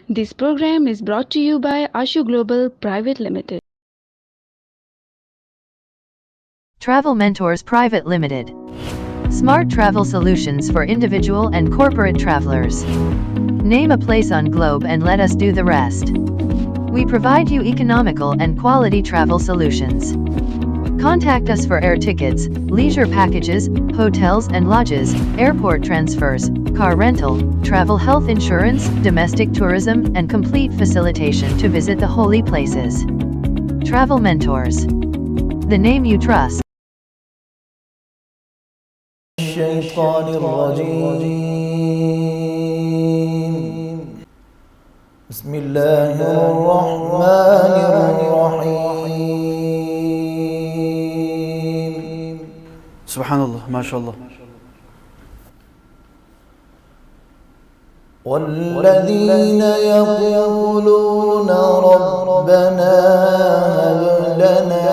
This program is brought to you by Ashu Global Private Limited. Travel Mentors Private Limited. Smart travel solutions for individual and corporate travelers. Name a place on globe and let us do the rest. We provide you economical and quality travel solutions. Contact us for air tickets, leisure packages, hotels and lodges, airport transfers, car rental, travel health insurance, domestic tourism, and complete facilitation to visit the holy places. Travel Mentors. The name you trust. الشيطان الرجيم بسم الله الرحمن الرحيم سبحان الله ما شاء الله. والذين يقولون ربنا هب لنا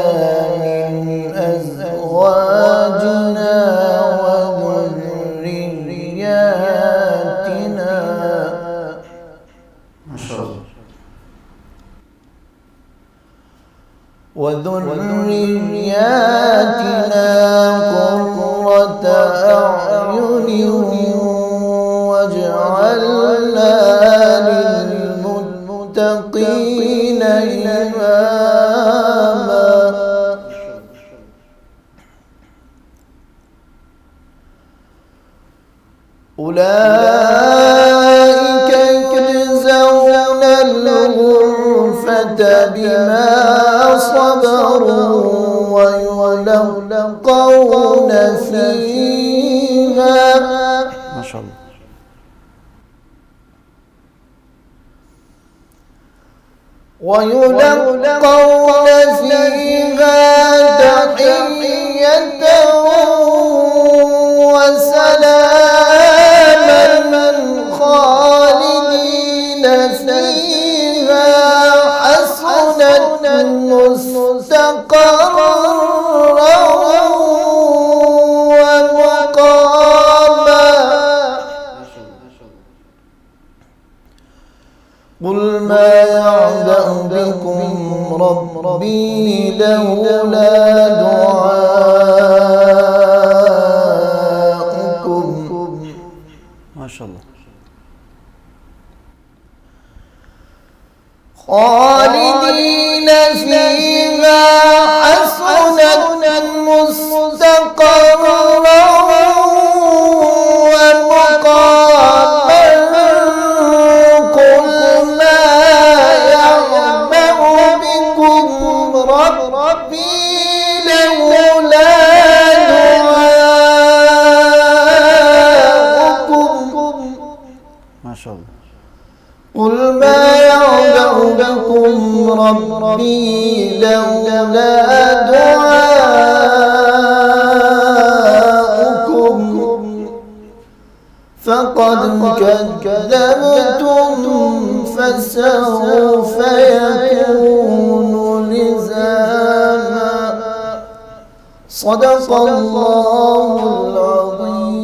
من أزواجنا وذرياتنا ما شاء الله وذرياتنا قرة أعين واجعلنا للمتقين إماما أولئك يجزون الغرفة بما صبروا ويلقون فيها ما شاء الله ويلقون فيها تحية وسلاما خالدين فيها حسنت مستقرا ومقاما قل ما يعبأ بكم ربي لولا دعاؤكم ما شاء الله خالدين فيها حسنت مستقرا ومقاما قل ما يعبأ بكم ربي لولا دعاؤكم ما شاء الله قل ما يعبأ بكم ربي لولا دعاؤكم فقد كذبتم فسوف يكون لزاما صدق الله العظيم.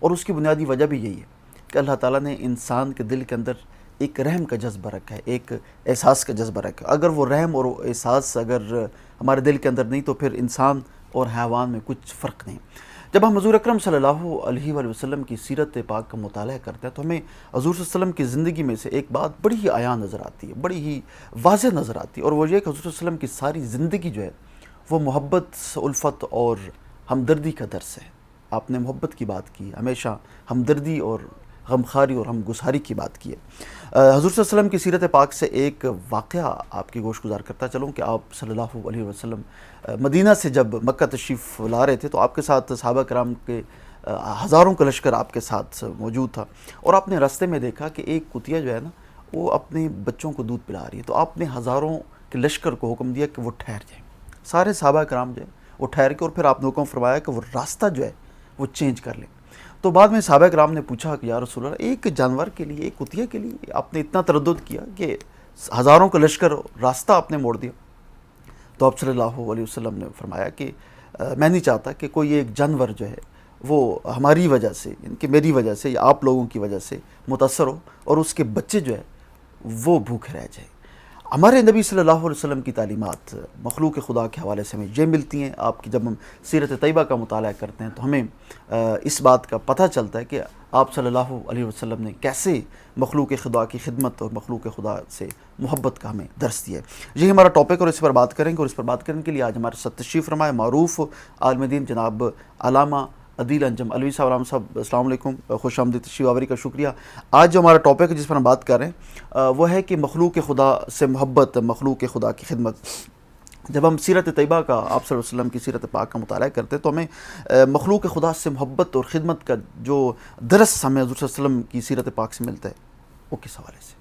اور اس کی بنیادی وجہ بھی یہی ہے کہ اللہ تعالیٰ نے انسان کے دل کے اندر ایک رحم کا جذبہ رکھا ہے، ایک احساس کا جذبہ رکھا ہے. اگر وہ رحم اور احساس اگر ہمارے دل کے اندر نہیں تو پھر انسان اور حیوان میں کچھ فرق نہیں. جب ہم حضور اکرم صلی اللہ علیہ وآلہ وسلم کی سیرت پاک کا مطالعہ کرتے ہیں تو ہمیں حضور صلی اللہ علیہ وسلم کی زندگی میں سے ایک بات بڑی ہی عیاں نظر آتی ہے، بڑی ہی واضح نظر آتی ہے، اور وہ یہ کہ حضور صلی اللہ علیہ وسلم کی ساری زندگی جو ہے وہ محبت، الفت اور ہمدردی کا درس ہے. آپ نے محبت کی بات کی، ہمیشہ ہمدردی اور غمخواری اور ہمگساری کی بات کی ہے. حضور صلی اللہ علیہ وسلم کی سیرت پاک سے ایک واقعہ آپ کی گوش گزار کرتا چلوں کہ آپ صلی اللہ علیہ وسلم مدینہ سے جب مکہ تشریف لا رہے تھے تو آپ کے ساتھ صحابہ کرام کے ہزاروں کا لشکر آپ کے ساتھ موجود تھا، اور آپ نے راستے میں دیکھا کہ ایک کتیا جو ہے نا وہ اپنے بچوں کو دودھ پلا رہی ہے. تو آپ نے ہزاروں کے لشکر کو حکم دیا کہ وہ ٹھہر جائیں. سارے صحابہ کرام جو ہے وہ ٹھہر کے، اور پھر آپ نے حکم فرمایا کہ وہ راستہ جو ہے وہ چینج کر لیں. تو بعد میں صحابہ کرام نے پوچھا کہ یا رسول اللہ، ایک جانور کے لیے، ایک کتیا کے لیے آپ نے اتنا تردد کیا کہ ہزاروں کا لشکر راستہ آپ نے موڑ دیا؟ تو آپ صلی اللہ علیہ وسلم نے فرمایا کہ میں نہیں چاہتا کہ کوئی ایک جانور جو ہے وہ ہماری وجہ سے، یعنی کہ میری وجہ سے یا آپ لوگوں کی وجہ سے متاثر ہو اور اس کے بچے جو ہے وہ بھوکے رہ جائیں. ہمارے نبی صلی اللہ علیہ وسلم کی تعلیمات مخلوق خدا کے حوالے سے ہمیں یہ ملتی ہیں. آپ کی جب ہم سیرت طیبہ کا مطالعہ کرتے ہیں تو ہمیں اس بات کا پتہ چلتا ہے کہ آپ صلی اللہ علیہ وسلم نے کیسے مخلوق خدا کی خدمت اور مخلوق خدا سے محبت کا ہمیں درس دیا ہے. یہی ہمارا ٹاپک اور اس پر بات کریں گے، اور اس پر بات کرنے کے لیے آج ہمارے ساتھ تشریف فرمائے معروف عالم دین جناب علامہ عدیل انجم علوی صاحب. علامہ صاحب السلام علیکم، خوش آمدید، تشریف آوری کا شکریہ. آج جو ہمارا ٹاپک ہے جس پر ہم بات کر رہے ہیں وہ ہے کہ مخلوق خدا سے محبت، مخلوق خدا کی خدمت. جب ہم سیرت طیبہ کا، آپ صلی اللہ علیہ وسلم کی سیرت پاک کا مطالعہ کرتے ہیں تو ہمیں مخلوق خدا سے محبت اور خدمت کا جو درس ہمیں حضور صلی اللہ علیہ وسلم کی سیرت پاک سے ملتا ہے وہ کس حوالے سے؟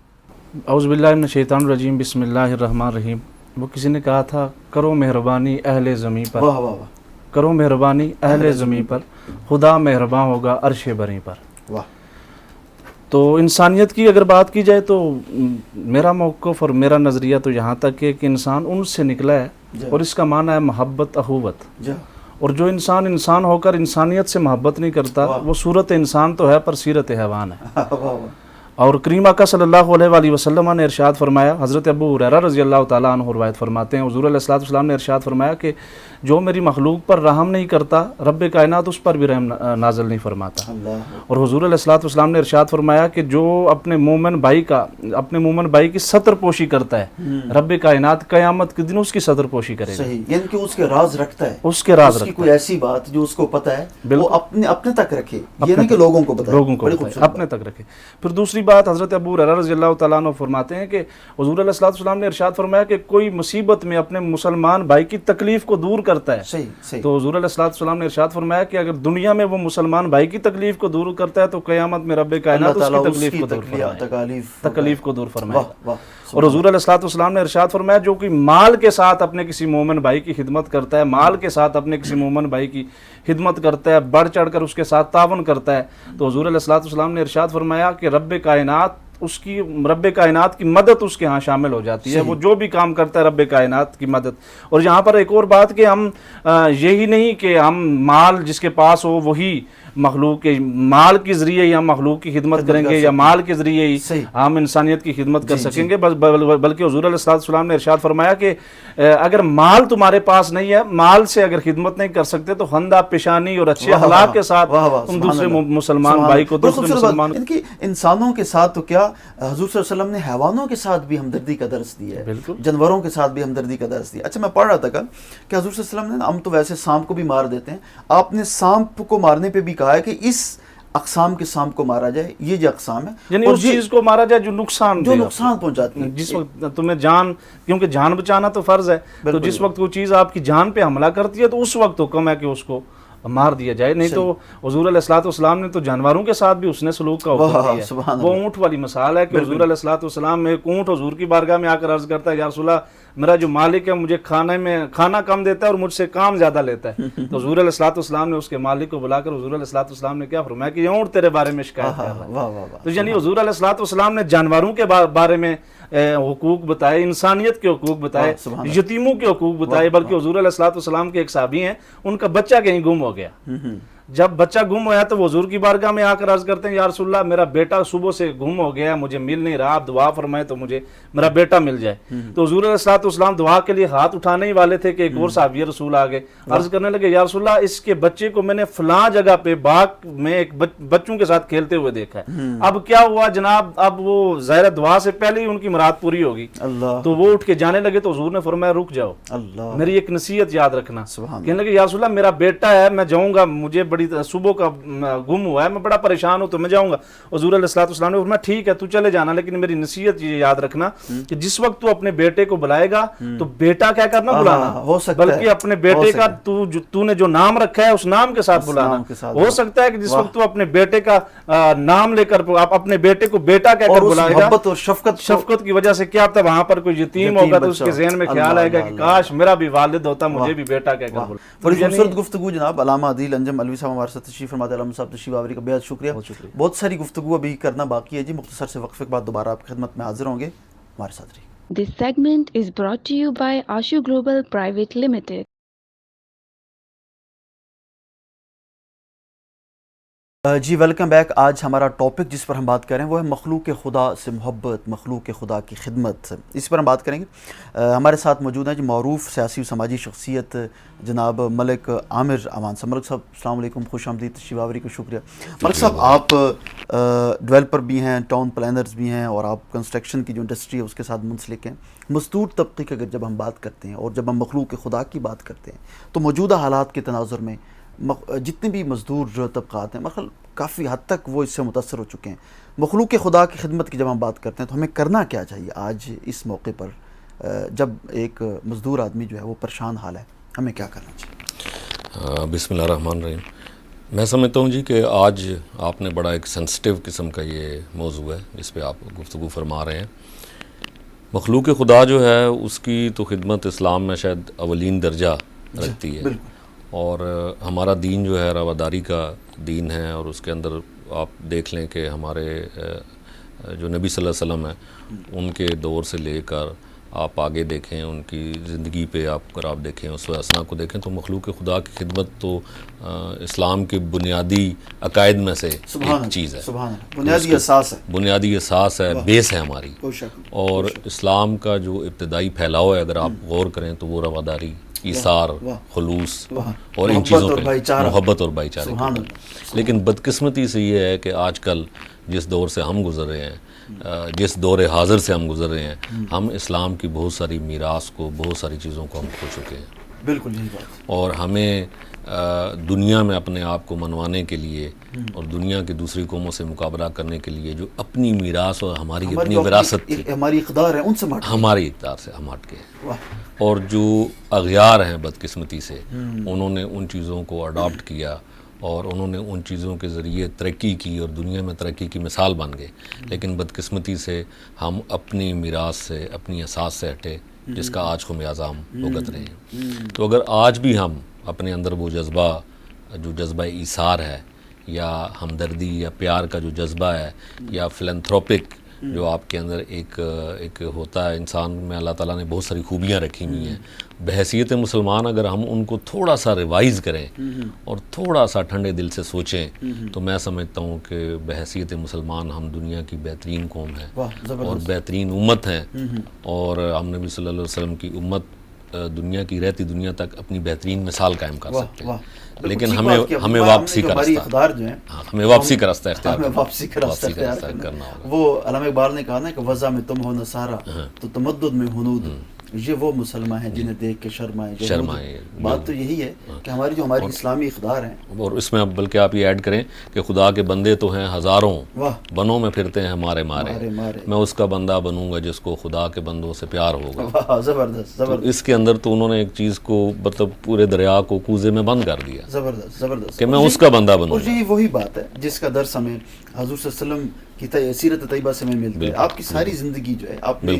اعوذ باللہ من الشیطان الرجیم، بسم اللہ الرحمن الرحیم. وہ کسی نے کہا تھا کرو مہربانی اہل زمین پر، واہ واہ واہ، کرو مہربانی اہل زمین پر، خدا مہرباں ہوگا عرش بری پر. واہ. تو انسانیت کی اگر بات کی جائے تو میرا موقف اور میرا نظریہ تو یہاں تک ہے کہ انسان ان سے نکلا ہے، اور اس کا معنی ہے محبت، اخوت. اور جو انسان انسان ہو کر انسانیت سے محبت نہیں کرتا وہ صورت انسان تو ہے پر سیرت حیوان ہے. اور کریم آقا صلی اللہ علیہ وآلہ وسلم نے ارشاد فرمایا، حضرت ابو ہریرہ رضی اللہ تعالیٰ عنہ روایت فرماتے ہیں، حضور علیہ السلام نے ارشاد فرمایا کہ جو میری مخلوق پر رحم نہیں کرتا رب کائنات اس پر بھی رحم نازل نہیں فرماتا. اور حضور علیہ السلام نے ارشاد فرمایا کہ جو اپنے مومن بھائی کی ستر پوشی کرتا ہے رب کائنات قیامت کے دن اس کی ستر پوشی کرے گا. یعنی کہ اس کے راز رکھتا ہے، اس کے راز رکھتا ہے، کوئی ایسی بات جو اس کو پتہ ہے وہ اپنے تک رکھے، یہ نہیں کہ لوگوں کو بتائے، اپنے تک رکھے. پھر دوسری بات حضرت ابو ہریرہ رضی اللہ تعالیٰ عنہ فرماتے ہیں کہ حضور علیہ السلام نے ارشاد فرمایا کہ کوئی مصیبت میں اپنے مسلمان بھائی کی تکلیف کو دور کرتا ہے. صحیح. تو حضور علیہ السلام نے ارشاد فرمایا کہ اگر دنیا میں وہ مسلمان بھائی کی تکلیف کو دور کرتا ہے تو قیامت میں رب کائنات اس کی تکلیف کو دور فرمائے گا. اور حضور علیہ السلام نے ارشاد فرمایا جو کوئی مال کے ساتھ اپنے کسی مومن بھائی کی خدمت کرتا ہے، مال کے ساتھ اپنے کسی مومن بھائی کی خدمت کرتا ہے، بڑھ چڑھ کر اس کے ساتھ تعاون کرتا ہے، تو حضور علیہ السلام نے ارشاد فرمایا کہ رب کائنات کی مدد اس کے ہاں شامل ہو جاتی ہے. وہ جو بھی کام کرتا ہے رب کائنات کی مدد. اور یہاں پر ایک اور بات کہ ہم یہی نہیں کہ ہم مال جس کے پاس ہو وہی مخلوق کے مال کے ذریعے یا مخلوق کی خدمت کریں گے یا مال کے ذریعے ہی ہم انسانیت کی خدمت کر سکیں گے، بلکہ حضور علیہ السلام نے ارشاد فرمایا کہ اگر مال تمہارے پاس نہیں ہے، مال سے اگر خدمت نہیں کر سکتے تو خندہ پیشانی اور اچھے اخلاق کے ساتھ تم دوسرے مسلمان بھائی کو، دوسرے مسلمان انسانوں کے ساتھ تو کیا حضور صلی اللہ علیہ وسلم نے حیوانوں کے ساتھ بھی ہمدردی کا درس دیا ہے، جانوروں کے ساتھ بھی ہمدردی کا درس دیا. اچھا میں پڑھ رہا تھا کل کہ حضور صلی اللہ علیہ وسلم نے، ہم تو ویسے سانپ کو بھی مار دیتے ہیں، آپ نے سانپ کو مارنے پہ بھی کہا ہے کہ اس اقسام کے سانپ کو مارا جائے، یہ جو اقسام ہے یعنی اس چیز کو مارا جائے جو نقصان پہنچاتی ہے. جس وقت تمہیں جان، کیونکہ جان بچانا تو فرض ہے، تو جس وقت وہ چیز آپ کی جان پہ حملہ کرتی ہے تو اس وقت حکم ہے کہ اس کو مار دیا جائے. نہیں تو حضور علیہ السلام نے تو جانوروں کے ساتھ بھی اس نے سلوک کا حکم دیا ہے. وہ اونٹ والی مثال ہے کہ حضور علیہ السلام میں ایک اونٹ حضور کی بارگاہ میں آ کر عرض کرتا ہے یا رسول اللہ میرا جو مالک ہے مجھے کھانا کم دیتا ہے اور مجھ سے کام زیادہ لیتا ہے. تو حضور علیہ السلام نے اس کے مالک کو بلا کر حضور علیہ السلام نے کیا فرمایا کہ یہ اونٹ تیرے بارے میں شکایت کر رہا ہے. تو یعنی حضور علیہ السلام نے جانوروں کے بارے میں حقوق بتائے، انسانیت کے حقوق بتائے، یتیموں کے حقوق بتائے. بلکہ حضور علیہ السلام کے ایک صحابی ہیں، ان کا بچہ کہیں گم ہو گیا. جب بچہ گم ہوا تو وہ حضور کی بارگاہ میں آ کر عرض کرتے ہیں یا رسول اللہ میرا بیٹا صبح سے گم ہو گیا ہے, مجھے مل نہیں رہا, آپ دعا فرمائیں تو مجھے میرا بیٹا مل جائے. تو حضور علیہ الصلوۃ والسلام دعا کے لیے ہاتھ اٹھانے ہی والے تھے کہ ایک اور صحابی رسول آ گئے, عرض کرنے لگے یا رسول اللہ اس کے بچے کو میں نے فلاں جگہ پہ باغ میں ایک بچوں کے ساتھ کھیلتے ہوئے دیکھا ہے, اب کیا ہوا جناب, اب وہ ظاہر دعا سے پہلے ہی ان کی مراد پوری ہوگی. تو وہ اٹھ کے جانے لگے تو حضور نے فرمایا رک جاؤ, میری ایک نصیحت یاد رکھنا. کہنے لگے یا رسول اللہ میرا بیٹا ہے, میں جاؤں گا, مجھے بڑی صبح کا گم ہوا ہے, میں بڑا پریشان ہوں تو میں جاؤں گا. حضور علیہ الصلوۃ والسلام نے فرمایا ٹھیک ہے تو چلے جانا, لیکن میری نصیحت یہ یاد رکھنا کہ جس وقت تو اپنے بیٹے کو بلائے گا تو بیٹا کیا کرنا بلانا, بلکہ اپنے بیٹے کا تو نے جو نام رکھا ہے اس نام کے ساتھ بلانا. ہو سکتا ہے کہ جس وقت تو اپنے بیٹے کا نام لے کر اپنے بیٹے کو بیٹا کہہ کر بلائے گا, محبت اور شفقت کی وجہ سے کیا پتہ وہاں پر کوئی یتیم ہوگا تو اس کے ذہن میں خیال آئے گا کہ کاش میرا بھی والد ہوتا, مجھے بھی بیٹا کہہ کر بلاتا. بڑی خوبصورت گفتگو جناب. علامہ عدیل انجم علوی صاحب ہمارے ساتھ تشریف فرما. علامہ صاحب تشریف آوری کا بہت شکریہ. بہت ساری گفتگو ابھی کرنا باقی ہے جی, مختصر سے وقفے کے بعد دوبارہ آپ کی خدمت میں حاضر ہوں گے, ہمارے ساتھ رہیے. This segment is brought to you by Ashu Global Private Limited. G welcome back. آج ہمارا ٹاپک جس پر ہم بات کریں وہ ہے مخلوق خدا سے محبت, مخلوق خدا کی خدمت, اس پر ہم بات کریں گے. ہمارے ساتھ موجود ہیں جی معروف سیاسی و سماجی شخصیت جناب ملک عامر امان صاحب. ملک صاحب السلام علیکم, خوش آمدید, تشریف آوری کو شکریہ. ملک صاحب آپ ڈیولپر بھی ہیں, ٹاؤن پلانرز بھی ہیں, اور آپ کنسٹرکشن کی جو انڈسٹری ہے اس کے ساتھ منسلک ہیں. مزدور طبقے کی اگر جب ہم بات کرتے ہیں اور جب ہم مخلوق خدا کی بات کرتے ہیں تو موجودہ حالات کے تناظر میں جتنے بھی مزدور طبقات ہیں مثلا کافی حد تک وہ اس سے متاثر ہو چکے ہیں. مخلوق خدا کی خدمت کی جب ہم بات کرتے ہیں تو ہمیں کرنا کیا چاہیے آج اس موقع پر, جب ایک مزدور آدمی جو ہے وہ پریشان حال ہے, ہمیں کیا کرنا چاہیے؟ بسم اللہ الرحمن الرحیم. میں سمجھتا ہوں جی کہ آج آپ نے بڑا ایک سینسٹیو قسم کا یہ موضوع ہے جس پہ آپ گفتگو فرما رہے ہیں. مخلوق خدا جو ہے اس کی تو خدمت اسلام میں شاید اولین درجہ رکھتی ہے, اور ہمارا دین جو ہے رواداری کا دین ہے, اور اس کے اندر آپ دیکھ لیں کہ ہمارے جو نبی صلی اللہ علیہ وسلم ہیں ان کے دور سے لے کر آپ آگے دیکھیں, ان کی زندگی پہ اگر آپ دیکھیں, اس اسنا کو دیکھیں, تو مخلوق خدا کی خدمت تو اسلام کے بنیادی عقائد میں سے ایک چیز ہے, بنیادی اساس ہے, بیس ہے ہماری. اور اسلام کا جو ابتدائی پھیلاؤ ہے اگر آپ غور کریں تو وہ رواداری, ایثار, خلوص اور ان چیزوں پہ, محبت اور بھائی چارے. لیکن بدقسمتی سے یہ ہے کہ آج کل جس دور سے ہم گزر رہے ہیں, جس دور حاضر سے ہم گزر رہے ہیں, ہم اسلام کی بہت ساری میراث کو, بہت ساری چیزوں کو ہم کھو چکے ہیں. بالکل یہی بات. اور ہمیں دنیا میں اپنے آپ کو منوانے کے لیے اور دنیا کی دوسری قوموں سے مقابلہ کرنے کے لیے جو اپنی میراث اور ہماری اپنی وراثت تھی, ہماری اقدار ہے, ان سے ہماری اقدار سے ہم ہٹ گئے. اور جو اغیار ہیں بدقسمتی سے, انہوں نے ان چیزوں کو اڈاپٹ کیا اور انہوں نے ان چیزوں کے ذریعے ترقی کی اور دنیا میں ترقی کی مثال بن گئے. لیکن بدقسمتی سے ہم اپنی میراث سے, اپنی اساس سے ہٹے, جس کا آج خمیازہ ہم بھگت رہے ہیں. تو اگر آج بھی ہم اپنے اندر وہ جذبہ, جو جذبہ ایثار ہے یا ہمدردی یا پیار کا جو جذبہ ہے, یا فلنتھروپک جو آپ کے اندر ایک ہوتا ہے, انسان میں اللہ تعالیٰ نے بہت ساری خوبیاں رکھی ہوئی ہیں. بحیثیت مسلمان اگر ہم ان کو تھوڑا سا ریوائز کریں اور تھوڑا سا ٹھنڈے دل سے سوچیں تو میں سمجھتا ہوں کہ بحیثیت مسلمان ہم دنیا کی بہترین قوم ہیں اور بہترین امت ہیں, اور ہم نبی صلی اللہ علیہ وسلم کی امت دنیا کی رہتی دنیا تک اپنی بہترین مثال قائم کر سکتے ہیں. لیکن ہمیں واپسی کا راستہ, ہمیں واپسی کا راستہ اختیار کرنا ہوگا. وہ علامہ اقبال نے کہا نا کہ وضع میں تم ہو نصارہ تو تمدد میں ہنود, یہ وہ مسلمان ہیں جنہیں دیکھ کے شرمائے. بات تو یہی ہے کہ ہماری جو ہماری اسلامی اقدار ہیں, اور اس میں بلکہ آپ یہ ایڈ کریں کہ خدا کے بندے تو ہیں ہزاروں, بنوں میں پھرتے ہیں مارے مارے, میں اس کا بندہ بنوں گا جس کو خدا کے بندوں سے پیار ہوگا. زبردست. اس کے اندر تو انہوں نے ایک چیز کو مطلب پورے دریا کو کوزے میں بند کر دیا. زبردست کہ میں اس کا بندہ بنوں. اور یہی وہی بات ہے جس کا درس ہمیں حضور صلی اللہ علیہ وسلم کی سیرت طیبہ سے ہمیں ملتا ہے. آپ کی ساری زندگی جو ہے آپ نے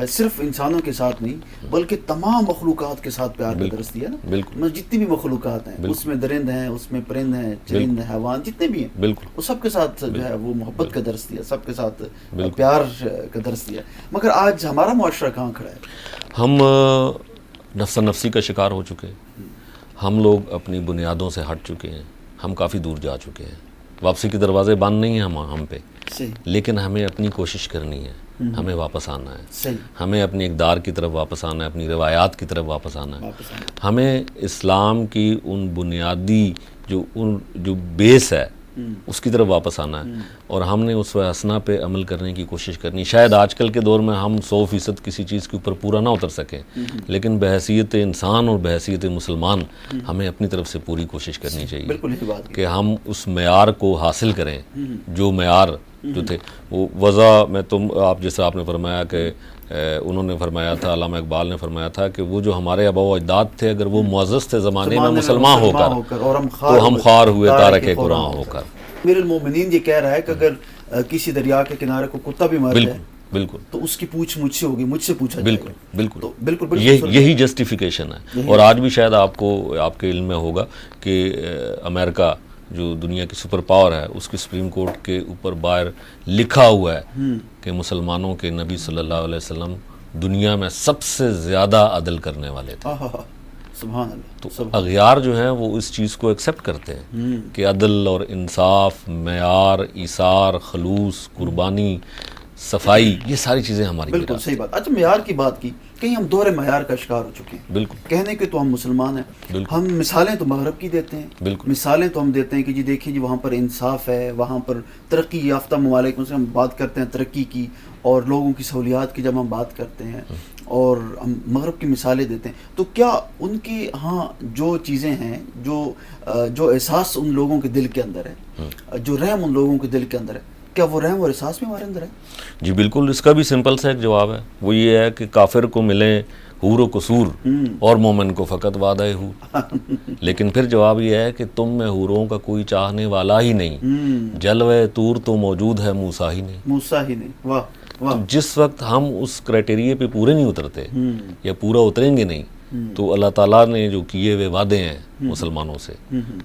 صرف انسانوں کے ساتھ نہیں بلکہ تمام مخلوقات کے ساتھ پیار کا درس دیا نا. جتنی بھی مخلوقات ہیں, اس میں درند ہیں, اس میں پرند ہیں, چرند ہیں, حیوان جتنے بھی ہیں, وہ سب کے ساتھ جو ہے وہ محبت کا درس دیا, سب کے ساتھ پیار کا درس دیا. مگر آج ہمارا معاشرہ کہاں کھڑا ہے؟ ہم نفس نفسی کا شکار ہو چکے ہیں, ہم لوگ اپنی بنیادوں سے ہٹ چکے ہیں, ہم کافی دور جا چکے ہیں. واپسی کے دروازے بند نہیں ہیں ہم پہ, لیکن ہمیں اپنی کوشش کرنی ہے, ہمیں واپس آنا ہے, ہمیں اپنی اقدار کی طرف واپس آنا ہے, اپنی روایات کی طرف واپس آنا ہے. ہمیں اسلام کی ان بنیادی جو بیس ہے اس کی طرف واپس آنا ہے, اور ہم نے اس حسنہ پہ عمل کرنے کی کوشش کرنی. شاید آج کل کے دور میں ہم 100% کسی چیز کے اوپر پورا نہ اتر سکیں, لیکن بحیثیت انسان اور بحیثیت مسلمان ہمیں اپنی طرف سے پوری کوشش کرنی چاہیے کہ ہم اس معیار کو حاصل کریں جو معیار جو تھے وہ وضع میں. آپ جیسے آپ نے فرمایا کہ انہوں نے فرمایا تھا, علامہ اقبال نے فرمایا تھا کہ وہ جو ہمارے آباء و اجداد تھے اگر وہ معزز تھے زمانے میں مسلمان ہو کر تو ہم خوار ہوئے تارک قرآن ہو کر. امیر المومنین یہ کہہ رہا ہے کہ اگر کسی دریا کے کنارے کو کتا بھی مار جائے بالکل تو اس کی پوچھ مجھ سے ہوگی, مجھ سے پوچھا جائے گا. بالکل یہی جسٹیفیکیشن ہے. اور آج بھی شاید آپ کے علم میں ہوگا کہ امریکہ جو دنیا کی سپر پاور ہے اس کی سپریم کورٹ کے اوپر باہر لکھا ہوا ہے کہ مسلمانوں کے نبی صلی اللہ علیہ وسلم دنیا میں سب سے زیادہ عدل کرنے والے تھے. سبحان اللہ. تو اغیار جو ہیں وہ اس چیز کو ایکسیپٹ کرتے ہیں کہ عدل اور انصاف, معیار, ایثار, خلوص, قربانی, صفائی, یہ ساری چیزیں ہماری. بالکل صحیح بات. اچھا معیار کی بات کی, کہیں ہم دور معیار کا شکار ہو چکے ہیں. بالکل کہنے کے تو ہم مسلمان ہیں, ہم مثالیں تو مغرب کی دیتے ہیں. بالکل مثالیں تو ہم دیتے ہیں کہ جی دیکھیں جی وہاں پر انصاف ہے, وہاں پر ترقی یافتہ ممالک میں سے ہم بات کرتے ہیں ترقی کی اور لوگوں کی سہولیات کی جب ہم بات کرتے ہیں اور ہم مغرب کی مثالیں دیتے ہیں, تو کیا ان کی ہاں جو چیزیں ہیں, جو احساس ان لوگوں کے دل کے اندر ہے, جو رحم ان لوگوں کے دل کے اندر ہے, کیا وہ رحم اور احساس بھی ہمارے اندر ہے؟ جی بالکل. اس کا بھی سمپل سا ایک جواب ہے, وہ یہ ہے کہ کافر کو ملیں حور و قصور اور مومن کو فقط وعدہ حور. لیکن پھر جواب یہ ہے کہ تم میں حوروں کا کوئی چاہنے والا ہی نہیں, جلوہ طور تو موجود ہے موسیٰ ہی نہیں. واہ. تو جس وقت ہم اس کرائٹیریے پہ پورے نہیں اترتے یا پورا اتریں گے نہیں تو اللہ تعالیٰ نے جو کیے ہوئے وعدے ہیں مسلمانوں سے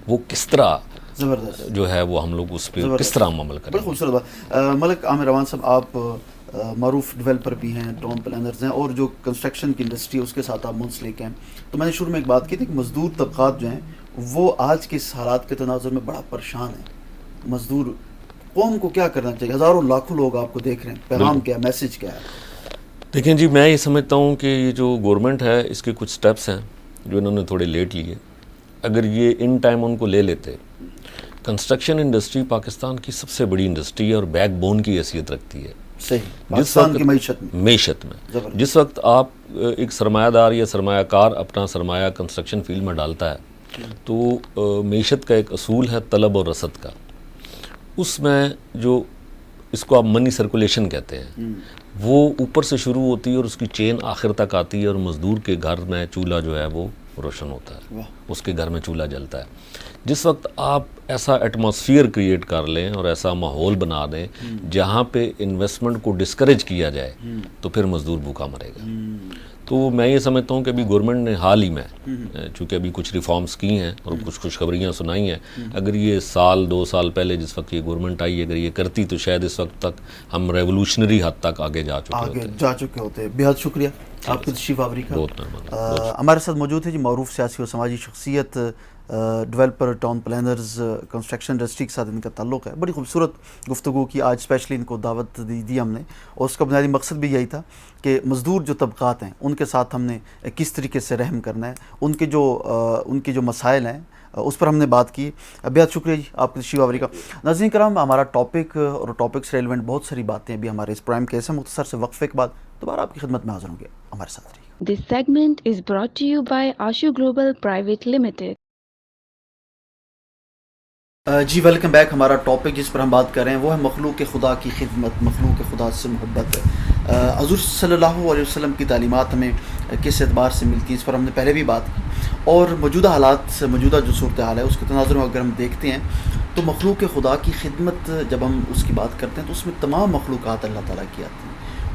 وہ کس طرح زبردست جو ہے وہ ہم لوگ اس پہ کس طرح عمل کریں. بڑی خوبصورت بات. ملک عامر روان صاحب, آپ معروف ڈیولپر بھی ہیں, ٹاؤن پلانرز ہیں, اور جو کنسٹرکشن کی انڈسٹری ہے اس کے ساتھ آپ منسلک ہیں. تو میں نے شروع میں ایک بات کی تھی کہ مزدور طبقات جو ہیں وہ آج کے اس حالات کے تناظر میں بڑا پریشان ہیں. مزدور قوم کو کیا کرنا چاہیے؟ ہزاروں لاکھوں لوگ آپ کو دیکھ رہے ہیں, پیغام کیا ہے, میسج کیا ہے؟ دیکھیں جی, میں یہ سمجھتا ہوں کہ یہ جو گورنمنٹ ہے اس کے کچھ سٹیپس ہیں جو انہوں نے تھوڑے لیٹ لیے. اگر یہ ان ٹائم ان کو لے لیتے. کنسٹرکشن انڈسٹری پاکستان کی سب سے بڑی انڈسٹری ہے اور بیک بون کی حیثیت رکھتی ہے. صحیح. پاکستان کی معیشت میں جس وقت آپ ایک سرمایہ دار یا سرمایہ کار اپنا سرمایہ کنسٹرکشن فیلڈ میں ڈالتا ہے تو معیشت کا ایک اصول ہے طلب اور رسد کا. اس میں جو اس کو آپ منی سرکولیشن کہتے ہیں وہ اوپر سے شروع ہوتی ہے اور اس کی چین آخر تک آتی ہے, اور مزدور کے گھر میں چولہا جو ہے وہ روشن ہوتا ہے, اس کے گھر میں چولہا جلتا ہے. جس وقت آپ ایسا ایٹماسفیئر کریٹ کر لیں اور ایسا ماحول بنا دیں جہاں پہ انویسٹمنٹ کو ڈسکریج کیا جائے تو پھر مزدور بھوکا مرے گا. تو میں یہ سمجھتا ہوں کہ ابھی گورنمنٹ نے حال ہی میں چونکہ ابھی کچھ ریفارمز کی ہیں اور کچھ خوشخبریاں سنائی ہیں, اگر یہ سال 2 سال پہلے جس وقت یہ گورنمنٹ آئی اگر یہ کرتی تو شاید اس وقت تک ہم ریولوشنری حد تک آگے جا چکے ہوتے. بہت شکریہ آپ کی تشریف آوری کا. بہت مہربانی. ہمارے ساتھ موجود ہے جی معروف سیاسی و سماجی شخصیت, developer, town planners, construction industry کے ساتھ ان کا تعلق ہے. بڑی خوبصورت گفتگو کی آج, اسپیشلی ان کو دعوت دی ہم نے, اور اس کا بنیادی مقصد بھی یہی تھا کہ مزدور جو طبقات ہیں ان کے ساتھ ہم نے کس طریقے سے رحم کرنا ہے, ان کے جو مسائل ہیں اس پر ہم نے بات کی. بہت شکریہ جی آپ کی تشریف آوری کا. ناظرین کرام, ہمارا ٹاپک اور ٹاپک سے ریلیونٹ بہت ساری باتیں ابھی ہمارے اس پرائم کیس ہیں. مختصر سے وقفے کے بعد دوبارہ آپ کی خدمت میں حاضر ہوں گے, ہمارے ساتھ رہیے. This segment is brought to you by Ashu Global Private Limited. G welcome back. ہمارا ٹاپک جس پر ہم بات کر رہے ہیں وہ ہے مخلوق خدا کی خدمت, مخلوق خدا سے محبت. حضور صلی اللہ علیہ وسلم کی تعلیمات ہمیں کس اعتبار سے ملتی ہیں اس پر ہم نے پہلے بھی بات کی, اور موجودہ حالات سے موجودہ جو صورتحال ہے اس کے تناظر میں اگر ہم دیکھتے ہیں تو مخلوق خدا کی خدمت جب ہم اس کی بات کرتے ہیں تو اس میں تمام مخلوقات اللہ تعالیٰ کی آتی ہیں.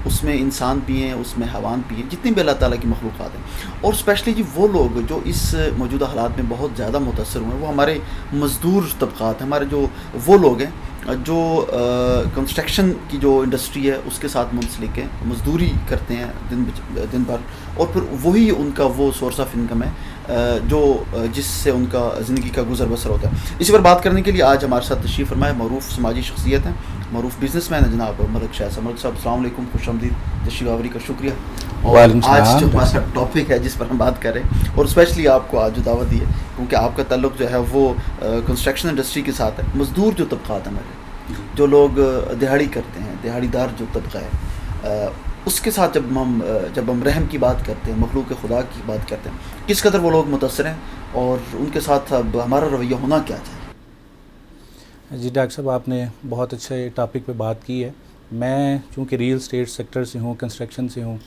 اس میں انسان بھی ہیں, اس میں حیوان بھی ہیں, جتنی بھی اللہ تعالیٰ کی مخلوقات ہیں. اور اسپیشلی جی وہ لوگ جو اس موجودہ حالات میں بہت زیادہ متاثر ہوئے ہیں وہ ہمارے مزدور طبقات ہیں, ہمارے جو وہ لوگ ہیں جو کنسٹرکشن کی جو انڈسٹری ہے اس کے ساتھ منسلک ہیں, مزدوری کرتے ہیں دن بھر, اور پھر وہی ان کا وہ سورس آف انکم ہے جو جس سے ان کا زندگی کا گزر بسر ہوتا ہے. اسی پر بات کرنے کے لیے آج ہمارے ساتھ تشریف فرمائے معروف سماجی شخصیت ہیں, معروف بزنس مین ہیں جناب ملک شاہ صاحب. ملک صاحب السلام علیکم, خوش آمدید, تشریف آوری کا شکریہ. اور آج جو ہمارا ٹاپک ہے جس پر ہم بات کر رہے ہیں, اور اسپیشلی آپ کو آج جو دعوت دی ہے کیونکہ آپ کا تعلق جو ہے وہ کنسٹرکشن انڈسٹری کے ساتھ ہے. مزدور جو طبقات ہیں ہمارے, جو لوگ دہاڑی کرتے ہیں, دہاڑی دار جو طبقہ ہے, اس کے ساتھ جب ہم رحم کی بات کرتے ہیں, مخلوق خدا کی بات کرتے ہیں, کس قدر وہ لوگ متاثر ہیں اور ان کے ساتھ اب ہمارا رویہ ہونا کیا چاہیے؟ جی ڈاکٹر صاحب, آپ نے بہت اچھے ٹاپک پہ بات کی ہے. میں چونکہ ریئل اسٹیٹ سیکٹر سے ہوں, کنسٹرکشن سے ہوں,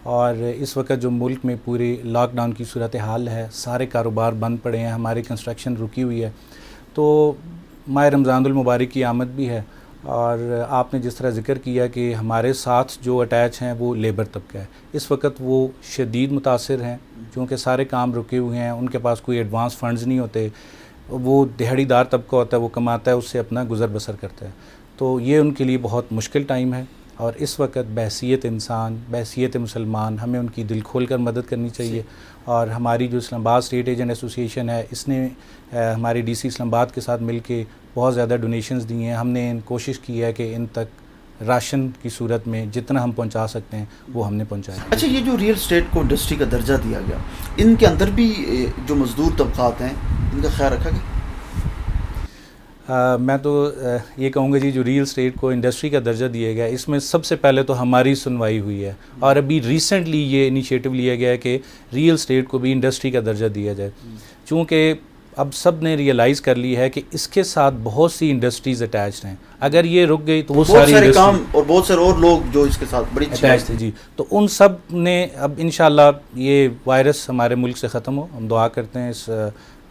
اور اس وقت جو ملک میں پوری لاک ڈاؤن کی صورتحال ہے, سارے کاروبار بند پڑے ہیں, ہماری کنسٹرکشن رکی ہوئی ہے, تو ماہ رمضان المبارک کی آمد بھی ہے. اور آپ نے جس طرح ذکر کیا کہ ہمارے ساتھ جو اٹیچ ہیں وہ لیبر طبقہ ہے, اس وقت وہ شدید متاثر ہیں کیونکہ سارے کام رکے ہوئے ہیں, ان کے پاس کوئی ایڈوانس فنڈز نہیں ہوتے, وہ دہاڑی دار طبقہ ہوتا ہے, وہ کماتا ہے, اس سے اپنا گزر بسر کرتا ہے. تو یہ ان کے لیے بہت مشکل ٹائم ہے, اور اس وقت بحیثیت انسان, بحیثیت مسلمان, ہمیں ان کی دل کھول کر مدد کرنی چاہیے. اور ہماری جو اسلام آباد اسٹیٹ ایجنٹ ایسوسیشن ہے, اس نے ہماری ڈی سی اسلام آباد کے ساتھ مل کے بہت زیادہ ڈونیشنز دی ہیں. ہم نے کوشش کی ہے کہ ان تک راشن کی صورت میں جتنا ہم پہنچا سکتے ہیں وہ ہم نے پہنچایا. اچھا, یہ جو ریئل اسٹیٹ کو انڈسٹری کا درجہ دیا گیا, ان کے اندر بھی جو مزدور طبقات ہیں ان کا خیال رکھا گیا؟ میں تو یہ کہوں گا جی, جو ریئل اسٹیٹ کو انڈسٹری کا درجہ دیا گیا, اس میں سب سے پہلے تو ہماری سنوائی ہوئی ہے, اور ابھی ریسنٹلی یہ انیشیٹو لیا گیا ہے کہ ریئل اسٹیٹ کو بھی انڈسٹری کا درجہ دیا جائے, چونکہ اب سب نے ریئلائز کر لی ہے کہ اس کے ساتھ بہت سی انڈسٹریز اٹیچڈ ہیں. اگر یہ رک گئی تو وہ سارے کام اور بہت سارے اور لوگ جو اس کے ساتھ بڑی اٹیچ تھے جی, تو ان سب نے اب انشاءاللہ یہ وائرس ہمارے ملک سے ختم ہو. ہم دعا کرتے ہیں اس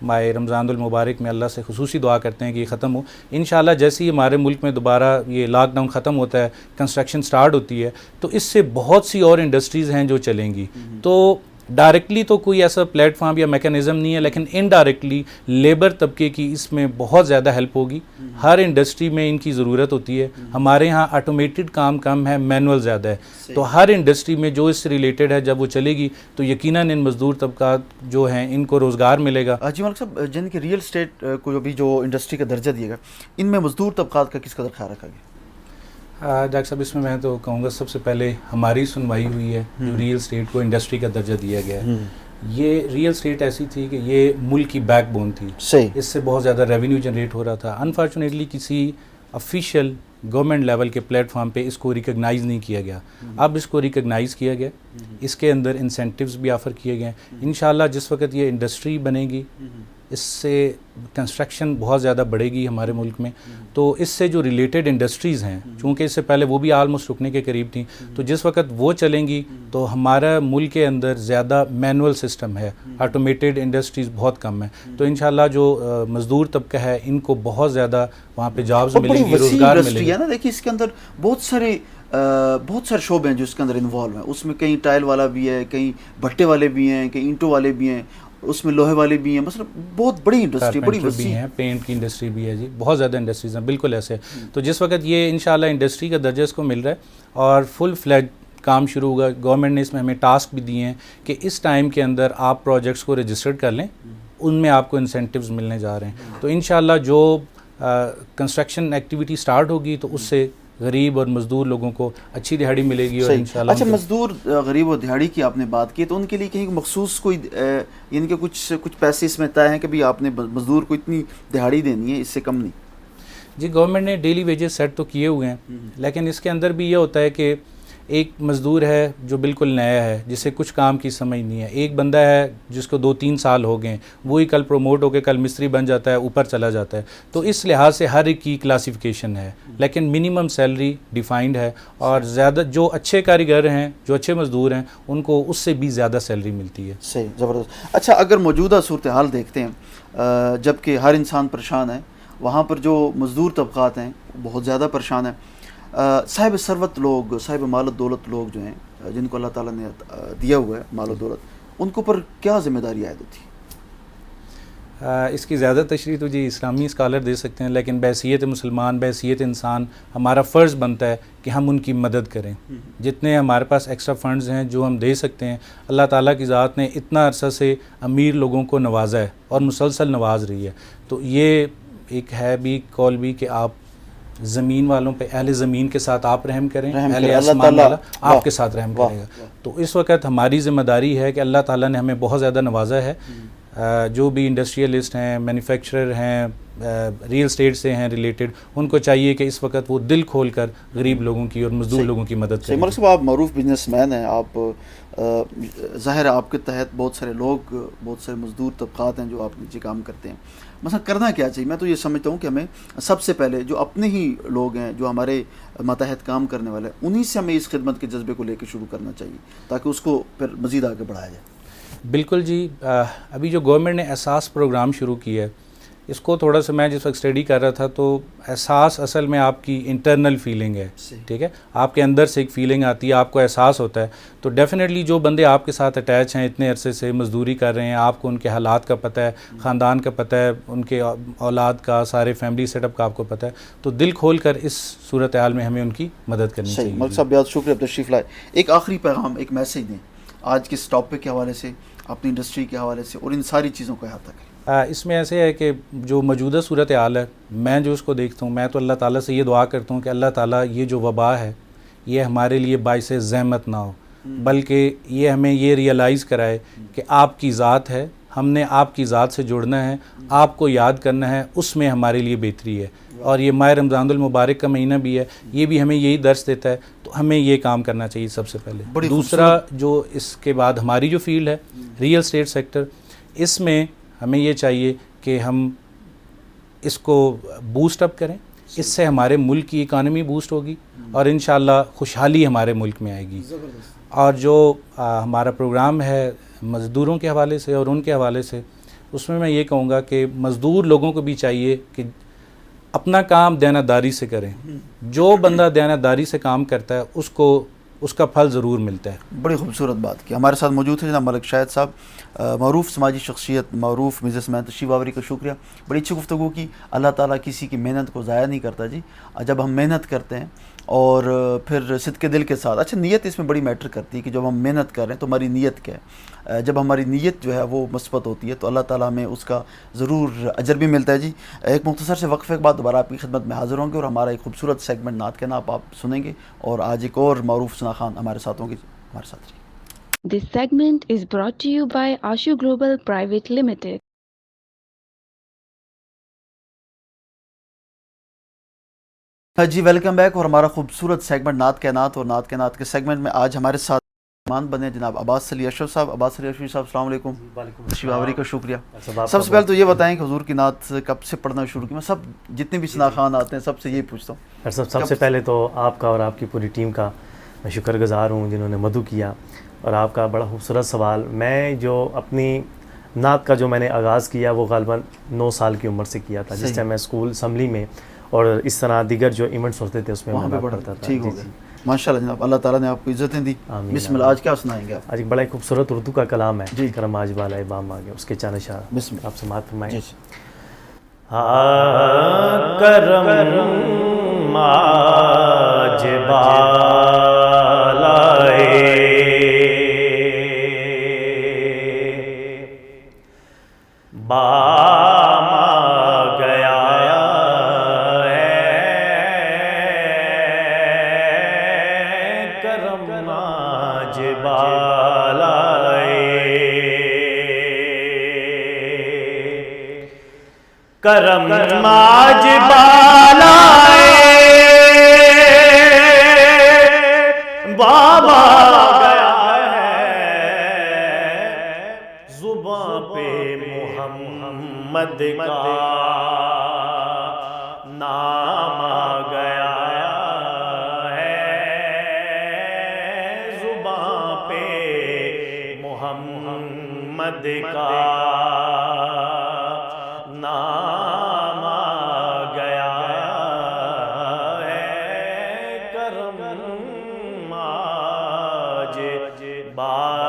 ماہ رمضان المبارک میں, اللہ سے خصوصی دعا کرتے ہیں کہ یہ ختم ہو انشاءاللہ. جیسے ہی ہمارے ملک میں دوبارہ یہ لاک ڈاؤن ختم ہوتا ہے, کنسٹرکشن سٹارٹ ہوتی ہے, تو اس سے بہت سی اور انڈسٹریز ہیں جو چلیں گی. تو ڈائریکٹلی تو کوئی ایسا پلیٹ فارم یا میکانزم نہیں ہے, لیکن انڈائریکٹلی لیبر طبقے کی اس میں بہت زیادہ ہیلپ ہوگی. ہر انڈسٹری میں ان کی ضرورت ہوتی ہے. ہمارے ہاں آٹومیٹڈ کام کم ہے, مینول زیادہ ہے, تو ہر انڈسٹری میں جو اس سے ریلیٹڈ ہے جب وہ چلے گی تو یقیناً ان مزدور طبقات جو ہیں ان کو روزگار ملے گا. جی ملک صاحب, جن کے ریئل اسٹیٹ کو جو بھی جو انڈسٹری کا درجہ دیا گیا, ان میں مزدور طبقات کا کس قدر خیال رکھا گیا؟ ڈاکٹر صاحب, اس میں تو کہوں گا سب سے پہلے ہماری سنوائی ہوئی ہے. جو ریئل اسٹیٹ کو انڈسٹری کا درجہ دیا گیا ہے, یہ ریئل اسٹیٹ ایسی تھی کہ یہ ملک کی بیک بون تھی, اس سے بہت زیادہ ریونیو جنریٹ ہو رہا تھا. انفارچونیٹلی کسی آفیشیل گورنمنٹ لیول کے پلیٹ فارم پہ اس کو ریکگنائز نہیں کیا گیا. اب اس کو ریکگنائز کیا گیا, اس کے اندر انسینٹیوز بھی آفر کیے گئے. انشاءاللہ جس وقت یہ انڈسٹری بنے گی, اس سے کنسٹرکشن بہت زیادہ بڑھے گی ہمارے ملک میں, تو اس سے جو ریلیٹڈ انڈسٹریز ہیں, چونکہ اس سے پہلے وہ بھی آلموسٹ رکنے کے قریب تھیں, تو جس وقت وہ چلیں گی تو ہمارا ملک کے اندر زیادہ مینول سسٹم ہے, آٹومیٹڈ انڈسٹریز بہت کم ہیں. تو انشاءاللہ جو مزدور طبقہ ہے ان کو بہت زیادہ وہاں پہ جابز ملیں گی, روزگار ملے گا. دیکھیے اس کے اندر بہت سارے شعبے ہیں جو اس کے اندر انوالو ہیں. اس میں کہیں ٹائل والا بھی ہے, کہیں بھٹے والے بھی ہیں, کہیں اینٹوں والے بھی ہیں, اس میں لوہے والے بھی ہیں, مطلب بہت بڑی انڈسٹری, بڑی وسیع ہے. پینٹ کی انڈسٹری بھی ہے جی, بہت زیادہ انڈسٹریز ہیں, بالکل ایسے. تو جس وقت یہ انشاءاللہ انڈسٹری کا درجہ اس کو مل رہا ہے اور فل فلیج کام شروع ہوگا, گورنمنٹ نے اس میں ہمیں ٹاسک بھی دیے ہیں کہ اس ٹائم کے اندر آپ پروجیکٹس کو رجسٹرڈ کر لیں, ان میں آپ کو انسینٹیوز ملنے جا رہے ہیں. تو انشاءاللہ جو کنسٹرکشن ایکٹیویٹی سٹارٹ ہوگی تو اس سے غریب اور مزدور لوگوں کو اچھی دہاڑی ملے گی. اور انشاءاللہ اچھا, مزدور غریب اور دہاڑی کی آپ نے بات کی, تو ان کے لیے کہیں مخصوص کوئی یعنی کہ کچھ پیسے اس میں طے ہیں کہ بھی آپ نے مزدور کو اتنی دہاڑی دینی ہے, اس سے کم نہیں؟ جی, گورنمنٹ نے ڈیلی ویجز سیٹ تو کیے ہوئے ہیں, لیکن اس کے اندر بھی یہ ہوتا ہے کہ ایک مزدور ہے جو بالکل نیا ہے, جسے کچھ کام کی سمجھ نہیں ہے. ایک بندہ ہے جس کو 2-3 سال ہو گئے, وہی کل پروموٹ ہو کے کل مستری بن جاتا ہے, اوپر چلا جاتا ہے. تو اس لحاظ سے ہر ایک کی کلاسیفیکیشن ہے, لیکن منیمم سیلری ڈیفائنڈ ہے, اور زیادہ جو اچھے کاریگر ہیں, جو اچھے مزدور ہیں, ان کو اس سے بھی زیادہ سیلری ملتی ہے. صحیح, زبردست. اچھا, اگر موجودہ صورتحال دیکھتے ہیں جب کہ ہر انسان پریشان ہے, وہاں پر جو مزدور طبقات ہیں بہت زیادہ پریشان ہیں. صاحب ثروت لوگ, صاحب مال و دولت لوگ جو ہیں, جن کو اللہ تعالیٰ نے دیا ہوا ہے مال و دولت, ان کو پر کیا ذمہ داری عائد ہوتی ہے؟ اس کی زیادہ تشریح تو جی اسلامی اسکالر دے سکتے ہیں، لیکن بحیثیت مسلمان، بحیثیت انسان ہمارا فرض بنتا ہے کہ ہم ان کی مدد کریں. جتنے ہمارے پاس ایکسٹرا فنڈز ہیں جو ہم دے سکتے ہیں، اللہ تعالیٰ کی ذات نے اتنا عرصہ سے امیر لوگوں کو نوازا ہے اور مسلسل نواز رہی ہے. تو یہ ایک ہے بھی قول بھی کہ آپ زمین والوں پہ، اہل زمین کے ساتھ آپ رحم کریں، اہل آسمان والا آپ کے ساتھ رحم کرے گا. تو اس وقت ہماری ذمہ داری ہے کہ اللہ تعالیٰ نے ہمیں بہت زیادہ نوازا ہے. جو بھی انڈسٹریلسٹ ہیں، مینوفیکچرر ہیں، ریل اسٹیٹ سے ہیں ریلیٹڈ، ان کو چاہیے کہ اس وقت وہ دل کھول کر غریب لوگوں کی اور مزدور لوگوں کی مدد کریں. ملک صاحب آپ معروف بزنس مین ہیں، آپ ظاہر ہے آپ کے تحت بہت سارے لوگ، بہت سارے مزدور طبقات ہیں جو آپ نیچے کام کرتے ہیں. مثلا کرنا کیا چاہیے؟ میں تو یہ سمجھتا ہوں کہ ہمیں سب سے پہلے جو اپنے ہی لوگ ہیں، جو ہمارے ماتحت کام کرنے والے ہیں، انہی سے ہمیں اس خدمت کے جذبے کو لے کے شروع کرنا چاہیے تاکہ اس کو پھر مزید آگے بڑھایا جائے. بالکل جی. ابھی جو گورنمنٹ نے احساس پروگرام شروع کیا ہے، اس کو تھوڑا سا میں جس وقت اسٹڈی کر رہا تھا تو احساس اصل میں آپ کی انٹرنل فیلنگ ہے. ٹھیک ہے، آپ کے اندر سے ایک فیلنگ آتی ہے، آپ کو احساس ہوتا ہے. تو ڈیفینیٹلی جو بندے آپ کے ساتھ اٹیچ ہیں، اتنے عرصے سے مزدوری کر رہے ہیں، آپ کو ان کے حالات کا پتہ ہے، خاندان کا پتہ ہے، ان کے اولاد کا، سارے فیملی سیٹ اپ کا آپ کو پتہ ہے، تو دل کھول کر اس صورتحال میں ہمیں ان کی مدد کرنی چاہیے. ملک صاحب بہت شکریہ تشریف لائے. ایک آخری پیغام، ایک میسیج دیں آج کے اس ٹاپک کے حوالے سے، اپنی انڈسٹری کے حوالے سے اور ان ساری چیزوں کو احاطہ کریں. اس میں ایسے ہے کہ جو موجودہ صورتحال ہے، میں جو اس کو دیکھتا ہوں، میں تو اللہ تعالیٰ سے یہ دعا کرتا ہوں کہ اللہ تعالیٰ یہ جو وبا ہے یہ ہمارے لیے باعث زحمت نہ ہو، بلکہ یہ ہمیں یہ ریئلائز کرائے کہ آپ کی ذات ہے، ہم نے آپ کی ذات سے جڑنا ہے، آپ کو یاد کرنا ہے، اس میں ہمارے لیے بہتری ہے. اور یہ ماہ رمضان المبارک کا مہینہ بھی ہے، یہ بھی ہمیں یہی درس دیتا ہے. تو ہمیں یہ کام کرنا چاہیے سب سے پہلے. دوسرا جو اس کے بعد ہماری جو فیلڈ ہے ریئل اسٹیٹ سیکٹر، اس میں ہمیں یہ چاہیے کہ ہم اس کو بوسٹ اپ کریں. اس سے ہمارے ملک کی اکانومی بوسٹ ہوگی اور انشاءاللہ خوشحالی ہمارے ملک میں آئے گی. اور جو ہمارا پروگرام ہے مزدوروں کے حوالے سے اور ان کے حوالے سے، اس میں یہ کہوں گا کہ مزدور لوگوں کو بھی چاہیے کہ اپنا کام دیانتداری سے کریں. جو بندہ دیانتداری سے کام کرتا ہے اس کا پھل ضرور ملتا ہے. بڑی خوبصورت بات کی. ہمارے ساتھ موجود ہیں جناب ملک شاہد صاحب، معروف سماجی شخصیت، معروف بزنس مین. تشریف آوری کا شکریہ. بڑی اچھی گفتگو کی. اللہ تعالیٰ کسی کی محنت کو ضائع نہیں کرتا جی. جب ہم محنت کرتے ہیں اور پھر صدقے دل کے ساتھ، اچھا نیت اس میں بڑی میٹر کرتی ہے کہ جب ہم محنت کر رہے ہیں تو ہماری نیت کیا ہے. جب ہماری نیت جو ہے وہ مثبت ہوتی ہے تو اللہ تعالیٰ ہمیں اس کا ضرور اجر بھی ملتا ہے جی. ایک مختصر سے وقفے کے بعد دوبارہ آپ کی خدمت میں حاضر ہوں گے اور ہمارا ایک خوبصورت سیگمنٹ نعت کے نام آپ سنیں گے. اور آج ایک اور معروف ثنا خان ہمارے ساتھ ہوں گے. ہمارے ساتھ رہیے. This segment is brought to you by Ashu Global Private Limited. G welcome back. اور ہمارا خوبصورت سیگمنٹ نعت کے نعت، اور نعت کے نعت کے سیگمنٹ میں آج ہمارے ساتھ مہمان بنے جناب عباس علی اشرف صاحب. عباس علی اشرف صاحب السلام علیکم. تشریف آوری کا شکریہ. سب سے پہلے تو یہ بتائیں کہ حضور کی نعت کب سے پڑھنا شروع کی؟ میں سب جتنے بھی ثنا خان آتے ہیں سب سے یہی پوچھتا ہوں. سب سے پہلے تو آپ کا اور آپ کی پوری ٹیم کا میں شکر گزار ہوں جنہوں نے مدعو کیا. اور آپ کا بڑا خوبصورت سوال. میں جو اپنی نعت کا جو میں نے آغاز کیا وہ غالباً 9 سال کی عمر سے کیا تھا، جس ٹائم میں اسکول اسمبلی میں اور اس طرح دیگر جو ایونٹس ہوتے تھے اس میں میں پڑھتا تھا. ٹھیک ہو گیا. ماشاء اللہ جناب، اللہ تعالیٰ نے آپ کو عزتیں دی. بسم اللہ. آج کیا سنائیں گے آپ؟ آج ایک بڑا خوبصورت اردو کا کلام ہے جی، کرم آج بالا بام آگے، اس کے چند اشعار بسم اللہ آپ سماعت فرمائیں. کرم آج بام آ گیا ہے، کرم آج کرم آج بالائے بابا گیا ہے، زباں پہ محمد کا نام آ گیا ہے، زباں پہ محمد کا نام آ گیا ہے، کرم آج بالائے.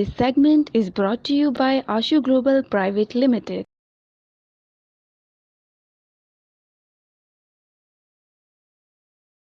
This segment is brought to you by Ashu Global Private Limited.